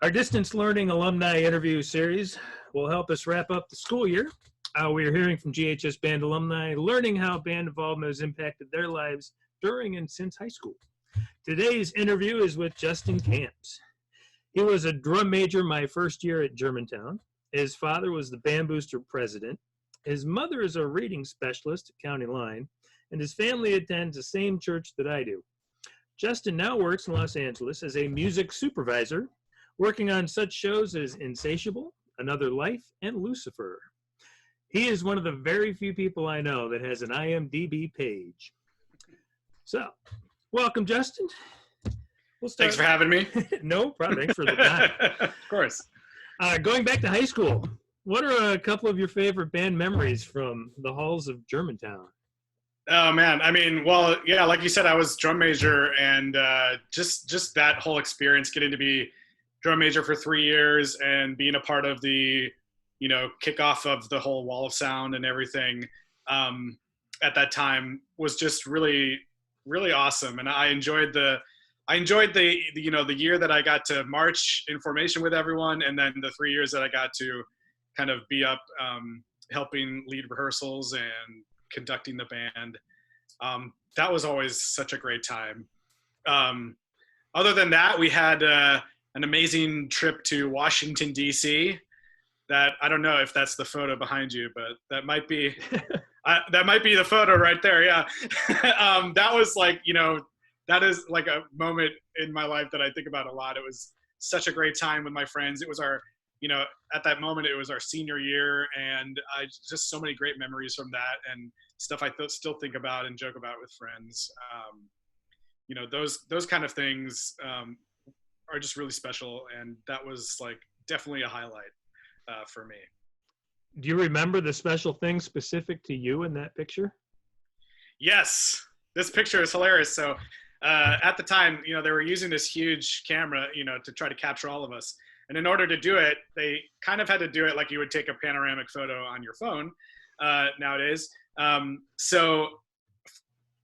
Our distance learning alumni interview series will help us wrap up the school year. We are hearing from GHS band alumni, learning how band involvement has impacted their lives during and since high school. Today's interview is with Justin Kamps. He was a drum major my first year at Germantown. His father was the band booster president. His mother is a reading specialist at County Line, and his family attends the same church that I do. Justin now works in Los Angeles as a music supervisor, working on such shows as Insatiable, Another Life, and Lucifer. He is one of the very few people I know that has an IMDb page. So, welcome, Justin. We'll start. Thanks for having me. No problem. Thanks for the time. Of course. Going back to high school, what are a couple of your favorite band memories from the halls of Germantown? Oh man, I mean, well, yeah, like you said, I was drum major, and just that whole experience, getting to be drum major for 3 years and being a part of the, kickoff of the whole Wall of Sound and everything at that time was just really, really awesome. And I enjoyed the year that I got to march in formation with everyone, and then the 3 years that I got to kind of be up helping lead rehearsals and conducting the band. That was always such a great time. Other than that, we had an amazing trip to Washington, D.C. that I don't know if that's the photo behind you, but that might be the photo right there. Yeah. That was like, that is like a moment in my life that I think about a lot. It was such a great time with my friends. It was our, at that moment, it was our senior year, and I just so many great memories from that and stuff I still think about and joke about with friends. Those kind of things are just really special, and that was like definitely a highlight for me. Do you remember the special thing specific to you in that picture? Yes, this picture is hilarious. So at the time, they were using this huge camera, to try to capture all of us. And in order to do it, they kind of had to do it like you would take a panoramic photo on your phone nowadays. So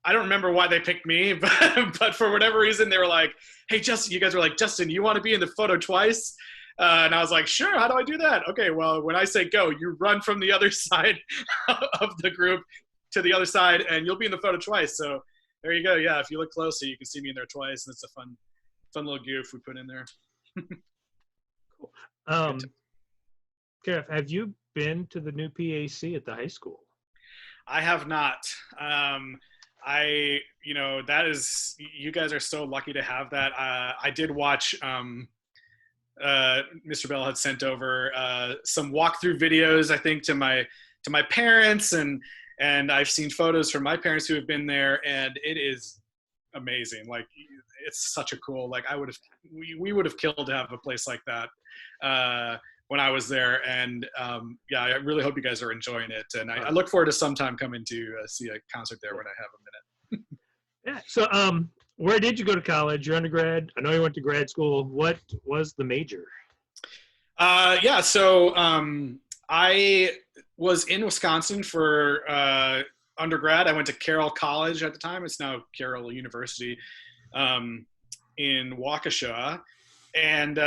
I don't remember why they picked me, but for whatever reason, they were like, hey, Justin, you guys were like, Justin, you want to be in the photo twice? And I was like, sure, how do I do that? Okay, well, when I say go, you run from the other side of the group to the other side, and you'll be in the photo twice. So there you go. Yeah, if you look closely, you can see me in there twice, and it's a fun little goof we put in there. Cool. Kev, have you been to the new PAC at the high school? I have not. That is, you guys are so lucky to have that. I did watch, Mr. Bell had sent over some walkthrough videos, I think, to my parents, and I've seen photos from my parents who have been there, and it is amazing. Like, it's such a cool, like, we would have killed to have a place like that when I was there. And yeah, I really hope you guys are enjoying it. And I look forward to sometime coming to see a concert there when I have a minute. Yeah. So where did you go to college, your undergrad? I know you went to grad school. What was the major? Yeah, so I was in Wisconsin for undergrad. I went to Carroll College at the time. It's now Carroll University in Waukesha. And,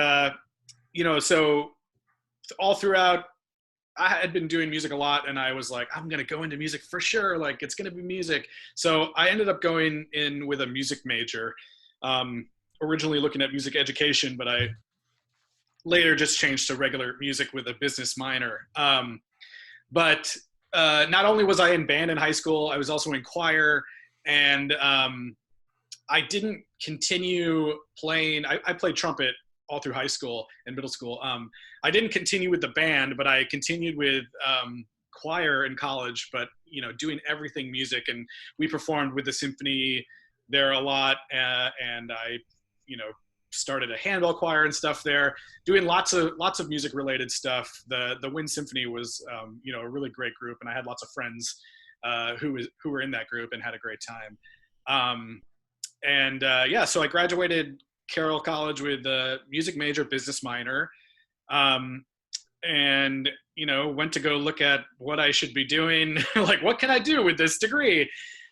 so all throughout, I had been doing music a lot, and I was like, I'm going to go into music for sure. Like, it's going to be music. So I ended up going in with a music major, originally looking at music education, but I later just changed to regular music with a business minor. But not only was I in band in high school, I was also in choir, and I didn't continue playing. I played trumpet all through high school and middle school. I didn't continue with the band, but I continued with choir in college, but, doing everything music. And we performed with the symphony there a lot. And I, started a handbell choir and stuff there, doing lots of music related stuff. The Wind Symphony was, a really great group. And I had lots of friends who were in that group and had a great time. So I graduated Carroll College with a music major, business minor, and went to go look at what I should be doing. Like, what can I do with this degree?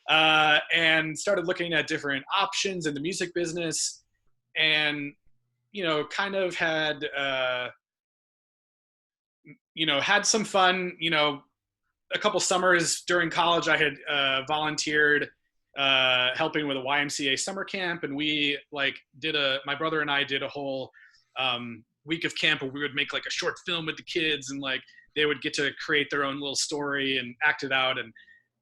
And started looking at different options in the music business. And kind of had, had some fun, a couple summers during college. I had volunteered helping with a YMCA summer camp, and we my brother and I did a whole week of camp where we would make like a short film with the kids, and like they would get to create their own little story and act it out, and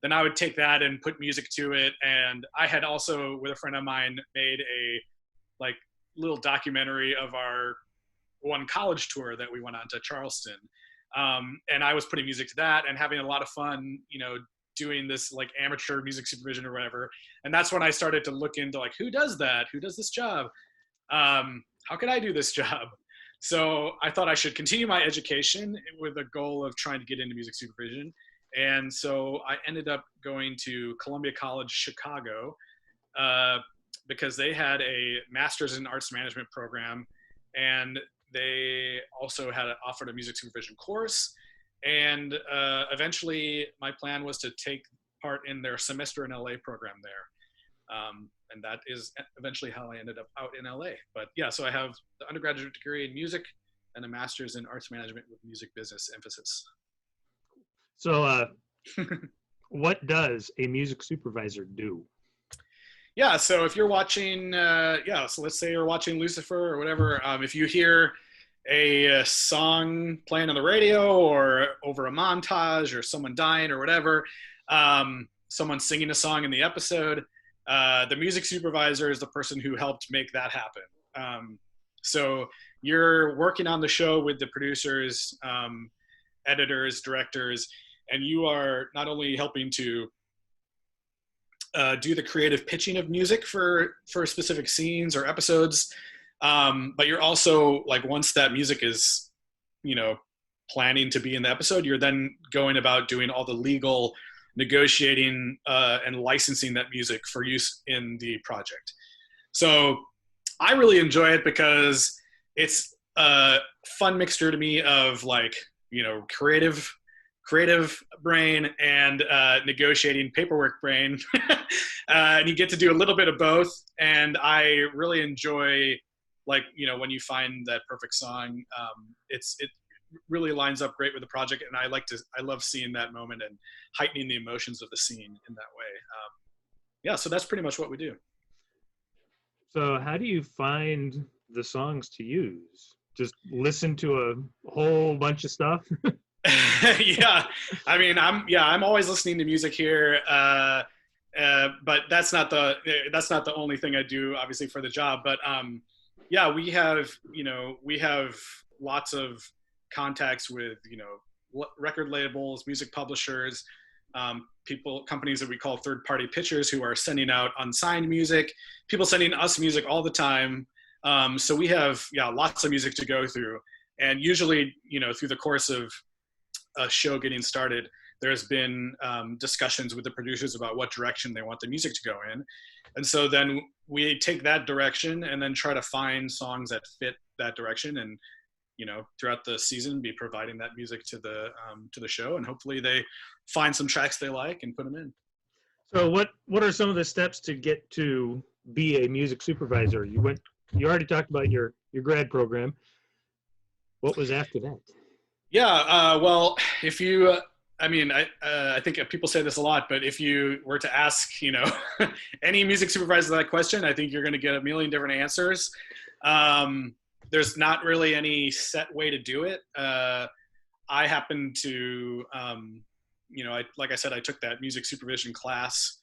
then I would take that and put music to it. And I had also, with a friend of mine, made a like little documentary of our one college tour that we went on to Charleston. And I was putting music to that and having a lot of fun, doing this like amateur music supervision or whatever. And that's when I started to look into like, who does that? Who does this job? How can I do this job? So I thought I should continue my education with the goal of trying to get into music supervision. And so I ended up going to Columbia College Chicago because they had a master's in arts management program, and they also had offered a music supervision course. And eventually my plan was to take part in their semester in LA program there. And that is eventually how I ended up out in LA. But yeah, so I have the undergraduate degree in music and a master's in arts management with music business emphasis. So what does a music supervisor do? Yeah, so if you're watching, so let's say you're watching Lucifer or whatever, if you hear a song playing on the radio or over a montage or someone dying or whatever, someone singing a song in the episode, the music supervisor is the person who helped make that happen. So you're working on the show with the producers, editors, directors, and you are not only helping to do the creative pitching of music for specific scenes or episodes, but you're also like, once that music is, planning to be in the episode, you're then going about doing all the legal negotiating and licensing that music for use in the project. So I really enjoy it because it's a fun mixture to me of like, creative brain and negotiating paperwork brain. And you get to do a little bit of both. And I really enjoy, like, when you find that perfect song, it really lines up great with the project. And I love seeing that moment and heightening the emotions of the scene in that way. So that's pretty much what we do. So how do you find the songs to use? Just listen to a whole bunch of stuff? Yeah, I mean, I'm always listening to music here, but that's not the only thing I do, obviously, for the job. But we have lots of contacts with record labels, music publishers, companies that we call third-party pitchers who are sending out unsigned music, people sending us music all the time. So we have lots of music to go through, and usually through the course of a show getting started, there's been discussions with the producers about what direction they want the music to go in. And so then we take that direction and then try to find songs that fit that direction, and throughout the season be providing that music to the show, and hopefully they find some tracks they like and put them in. So what are some of the steps to get to be a music supervisor? You already talked about your grad program. What was after that? Yeah, well, if you, I think people say this a lot, but if you were to ask, any music supervisor that question, I think you're going to get a million different answers. There's not really any set way to do it. I happen to, like I said, I took that music supervision class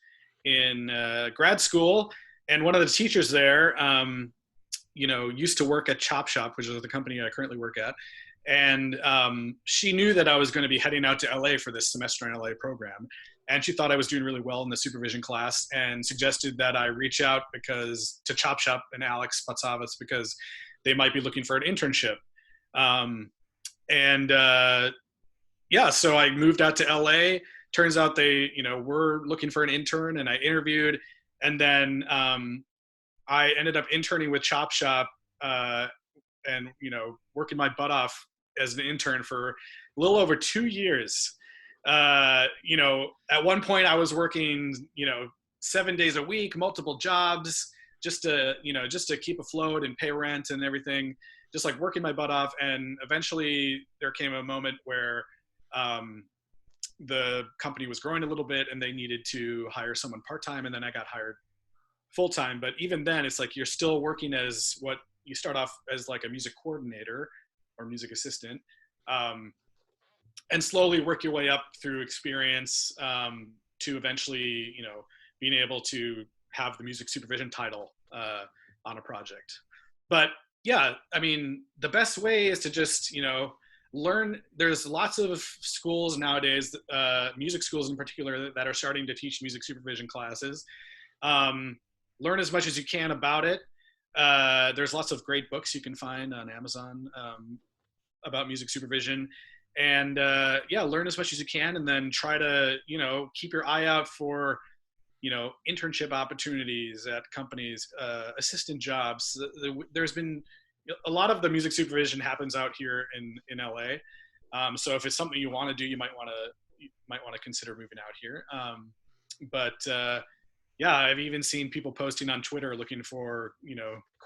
in grad school, and one of the teachers there, used to work at Chop Shop, which is the company I currently work at. And she knew that I was going to be heading out to LA for this semester in LA program. And she thought I was doing really well in the supervision class and suggested that I reach out to Chop Shop and Alex Patsavas, because they might be looking for an internship. So I moved out to LA. Turns out they, were looking for an intern, and I interviewed. And then I ended up interning with Chop Shop and working my butt off as an intern for a little over 2 years. At one point I was working 7 days a week, multiple jobs, just to keep afloat and pay rent and everything, just like working my butt off. And eventually there came a moment where the company was growing a little bit and they needed to hire someone part-time, and then I got hired full-time. But even then, it's like you're still working as what you start off as, like a music coordinator or music assistant, and slowly work your way up through experience to eventually, being able to have the music supervision title on a project. But yeah, I mean, the best way is to just, learn. There's lots of schools nowadays, music schools in particular, that are starting to teach music supervision classes. Learn as much as you can about it. There's lots of great books you can find on Amazon about music supervision. And learn as much as you can, and then try to, keep your eye out for, internship opportunities at companies, assistant jobs. There's been a lot of the music supervision happens out here in LA. So if it's something you want to do, you might want to consider moving out here. I've even seen people posting on Twitter looking for,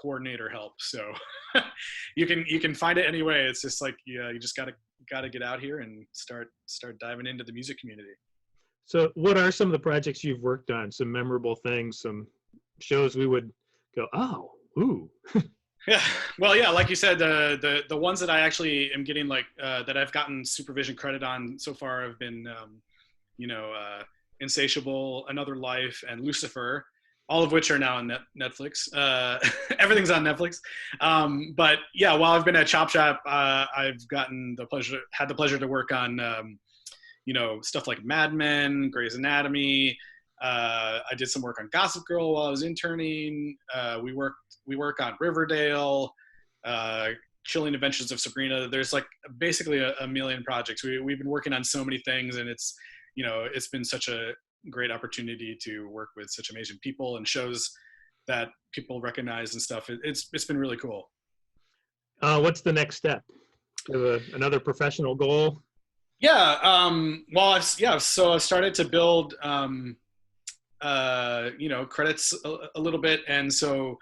coordinator help. So you can find it anyway. It's just like, you just gotta get out here and start diving into the music community. So what are some of the projects you've worked on? Some memorable things, some shows we would go, oh, ooh. Yeah. Well, yeah, like you said, the ones that I actually am getting, like, that I've gotten supervision credit on so far have been, Insatiable, Another Life, and Lucifer, all of which are now on Netflix. Everything's on Netflix. But yeah, while I've been at Chop Shop, I've had the pleasure to work on, stuff like Mad Men, Grey's Anatomy. I did some work on Gossip Girl while I was interning. We work on Riverdale, Chilling Adventures of Sabrina. There's like basically a million projects. We've been working on so many things, and it's been such a great opportunity to work with such amazing people and shows that people recognize and stuff. It's been really cool. What's the next step? You have another professional goal? Yeah. So I've started to build, credits a little bit. And so,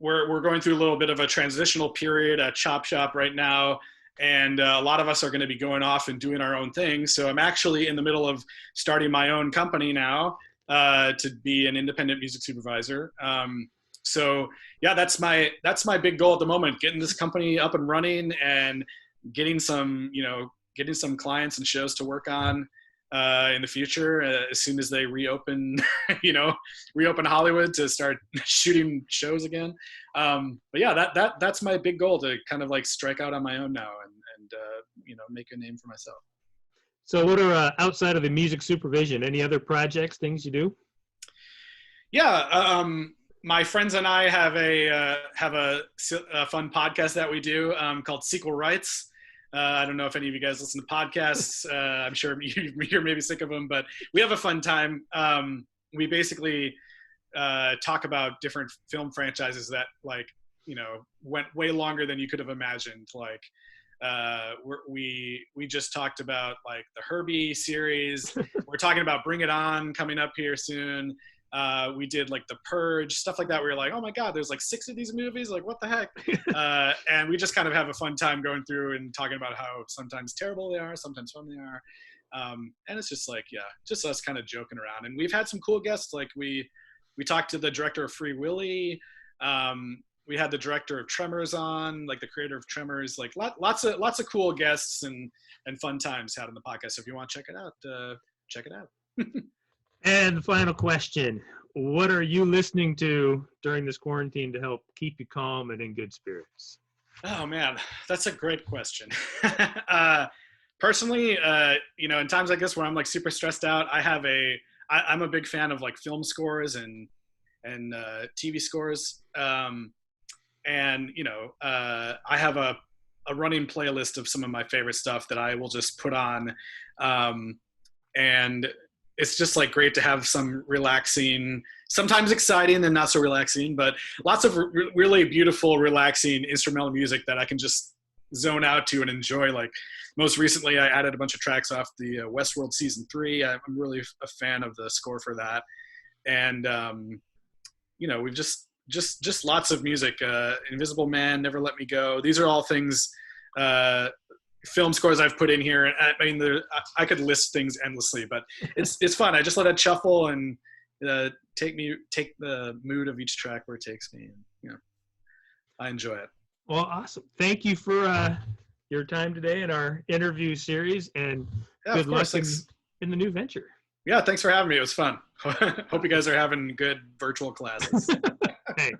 we're going through a little bit of a transitional period at Chop Shop right now. And a lot of us are going to be going off and doing our own thing. So I'm actually in the middle of starting my own company now to be an independent music supervisor. So yeah, that's my big goal at the moment, getting this company up and running and getting some clients and shows to work on in the future as soon as they reopen Hollywood to start shooting shows again. But yeah, that's my big goal, to kind of like strike out on my own now and make a name for myself. So what are outside of the music supervision, any other projects, things you do? Yeah. My friends and I have a fun podcast that we do called Sequel Rights. I don't know if any of you guys listen to podcasts. I'm sure you're maybe sick of them, but we have a fun time. We basically talk about different film franchises that, like, went way longer than you could have imagined. Like, we just talked about, like, the Herbie series. We're talking about Bring It On coming up here soon. We did, like, The Purge, stuff like that. We were like, oh my God, there's like 6 of these movies. Like, what the heck? And we just kind of have a fun time going through and talking about how sometimes terrible they are, sometimes fun they are. And it's just like, yeah, just us kind of joking around. And we've had some cool guests. Like, we talked to the director of Free Willy. We had the director of Tremors on, like the creator of Tremors, like lots of cool guests and fun times had on the podcast. So if you want to check it out, check it out. And the final question, what are you listening to during this quarantine to help keep you calm and in good spirits? Oh man, that's a great question. Personally, in times like this where I'm like super stressed out, I'm a big fan of like film scores and TV scores. I have a running playlist of some of my favorite stuff that I will just put on. And it's just like great to have some relaxing, sometimes exciting and not so relaxing, but lots of really beautiful, relaxing instrumental music that I can just zone out to and enjoy. Like, most recently I added a bunch of tracks off the Westworld season 3. I'm really a fan of the score for that. and we've just lots of music. Invisible Man, Never Let Me Go. These are all things, film scores I've put in here. And I mean, I could list things endlessly, but it's fun. I just let it shuffle and take the mood of each track where it takes me. And, I enjoy it. Well, awesome. Thank you for your time today in our interview series, and good luck in the new venture. Yeah, thanks for having me. It was fun. Hope you guys are having good virtual classes. Thanks.